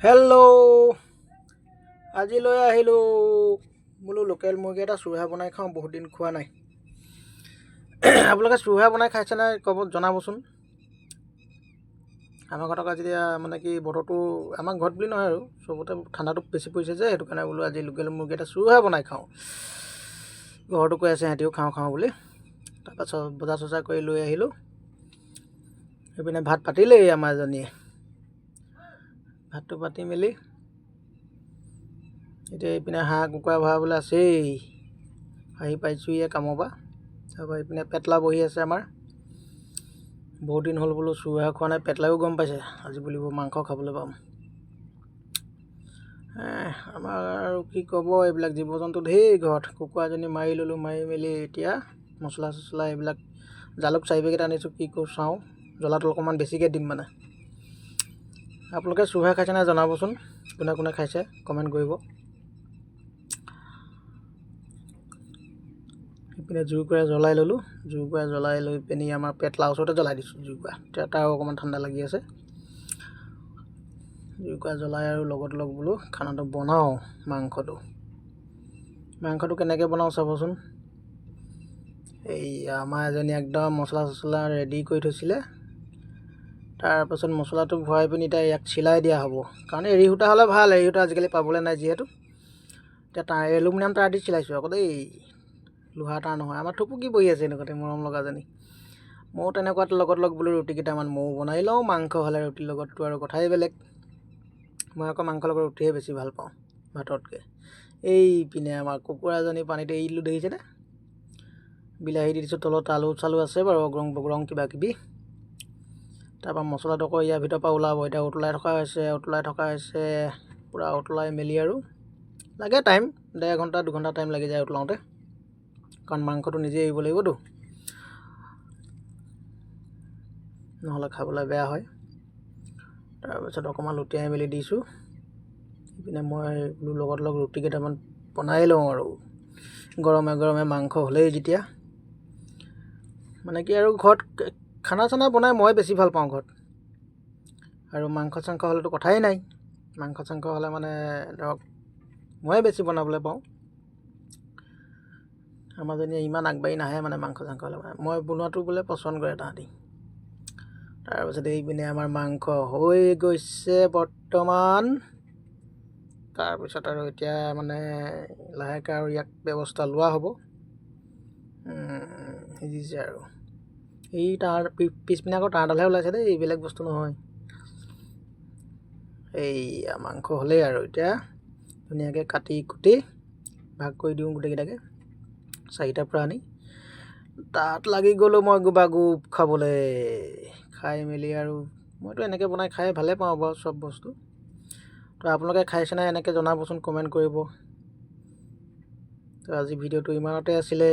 Hello', আজি লৈ আহিলোঁ বোলো লোকেল মুৰ্গী এটা চুৰহা বনাই খাওঁ, বহুত দিন খোৱা নাই। আপোনালোকে চুৰহা বনাই খাইছেনে ক'ব, জনাবচোন। আমাৰ ঘৰত আজি মানে কি বতৰটো আমাৰ ঘৰত বুলি নহয় আৰু চবতে ঠাণ্ডাটো বেছি পৰিছে যে, সেইটো কাৰণে বোলো আজি লোকেল মুৰ্গী এটা চুৰহা বনাই খাওঁ। ঘৰতো কৈ আছে সিহঁতিও খাওঁ খাওঁ বুলি। তাৰপাছত বজাৰ চজাৰ কৰি লৈ আহিলোঁ। সেইপিনে ভাত পাতিলেই আমাৰ এজনীয়ে। ভাতটো পাতি মেলি এতিয়া এইপিনে হাঁহ কুকুৰা ভৰাবলৈ আছেই। আহি পাইছোঁহিয়ে কামৰ পৰা। তাৰপৰা এইপিনে পেটলা বহি আছে আমাৰ। বহুত দিন হ'ল বোলো চুৰহা খোৱা নাই, পেটলাইও গম পাইছে আজি বুলিব মাংস খাবলৈ পাম। আমাৰ আৰু কি ক'ব, এইবিলাক জীৱ জন্তু ঢেৰ ঘৰত। কুকুৰাজনী মাৰি ল'লোঁ, মাৰি মেলি এতিয়া মছলা চছলা এইবিলাক জালুক 4 পেকেট আনিছোঁ, কি কৰোঁ চাওঁ। জ্বলাটো অকণমান বেছিকৈ দিম মানে। আপোনালোকে চুৰহা খাইছে নাই জনাবচোন, কোনে কোনে খাইছে কমেণ্ট কৰিব। এইপিনে জুইকুৰা জ্বলাই ল'লোঁ। জুইকুৰা জ্বলাই লৈ পিনি আমাৰ পেটলা ওচৰতে জ্বলাই দিছোঁ জুইকুৰা। এতিয়া তাৰো অকণমান ঠাণ্ডা লাগি আছে। জুইকুৰা জ্বলাই আৰু লগত বোলো খানাটো বনাওঁ। মাংসটো কেনেকৈ বনাওঁ চাবচোন। এই আমাৰ এজনী একদম মছলা চছলা ৰেডি কৰি থৈছিলে। তাৰপাছত মছলাটো ভৰাই পিনি এতিয়া ইয়াক চিলাই দিয়া হ'ব, কাৰণ এৰী সূতা হ'লে ভাল। এৰী সূতা আজিকালি পাবলৈ নাই যিহেতু। এতিয়া এলুমিনিয়াম তাঁৰ দি চিলাইছোঁ আকৌ দেই, লোহাৰ তাঁৰ নহয়। আমাৰ থুপুকি বহি আছে এনেকুৱাতে মৰম লগাজনী। ময়ো তেনেকুৱাত লগত বোলো ৰুটি কেইটামান ময়ো বনাই লওঁ। মাংস হ'লে ৰুটিৰ লগততো আৰু কথাই বেলেগ। মই আকৌ মাংসৰ লগত ৰুটিহে বেছি ভাল পাওঁ ভাততকৈ। এইপিনে আমাৰ কুকুৰাজনী পানীতে এৰি দিলোঁ, দেখিছেনে। বিলাহী দি দিছোঁ, তলত আলু চালু আছে বাৰু, অগ্ৰং বগ্ৰং কিবা কিবি। তাৰপৰা মছলাটো আকৌ ইয়াৰ ভিতৰৰ পৰা ওলাব। এতিয়া উতলাই থকা হৈছে পূৰা উতলাই মেলি আৰু লাগে টাইম, 1.5 ঘণ্টা 2 ঘণ্টা টাইম লাগি যায় উতলাওঁতে, কাৰণ মাংসটো নিজে এৰিব লাগিবতো, নহ'লে খাবলৈ বেয়া হয়। তাৰপিছত অকণমান লুটিয়াই মেলি দিছোঁ। ইপিনে মই লগত ৰুটি কেইটামান বনাই লওঁ আৰু গৰমে গৰমে মাংস হ'লেই যেতিয়া। মানে কি আৰু ঘৰত খানা চানা বনাই মই বেছি ভাল পাওঁ ঘৰত। আৰু মাংস চাংস হ'লেতো কথাই নাই। মাংস চাংস হ'লে মানে ধৰক ময়ে বেছি বনাবলৈ পাওঁ। আমাৰজনীয়ে ইমান আগবাঢ়ি নাহে মানে মাংস চাংস হ'লে, মানে মই বনোৱাটো বোলে পচন্দ কৰে তাহাঁতি। তাৰপিছত এইপিনে আমাৰ মাংস হৈ গৈছে বৰ্তমান। তাৰপিছত আৰু এতিয়া মানে লাহেকৈ আৰু ইয়াক ব্যৱস্থা লোৱা হ'ব। সিজিছে আৰু এই পিছপিনে আকৌ তাঁৰডালহে ওলাইছে দেই, এইবিলাক বস্তু নহয়। এইয়া মাংস হ'লেই আৰু এতিয়া ধুনীয়াকৈ কাটি কুটি ভাগ কৰি দিওঁ গোটেইকেইটাকে। 4টা পৰা আনি তাত লাগি গ'লোঁ মই গোবাগোব খাবলৈ। খাই মেলি আৰু মইতো এনেকৈ বনাই খাই ভালে পাওঁ বাৰু চব বস্তু। তো আপোনালোকে খাইছেনে এনেকৈ জনাবচোন, কমেণ্ট কৰিব। তো আজি ভিডিঅ'টো ইমানতে আছিলে।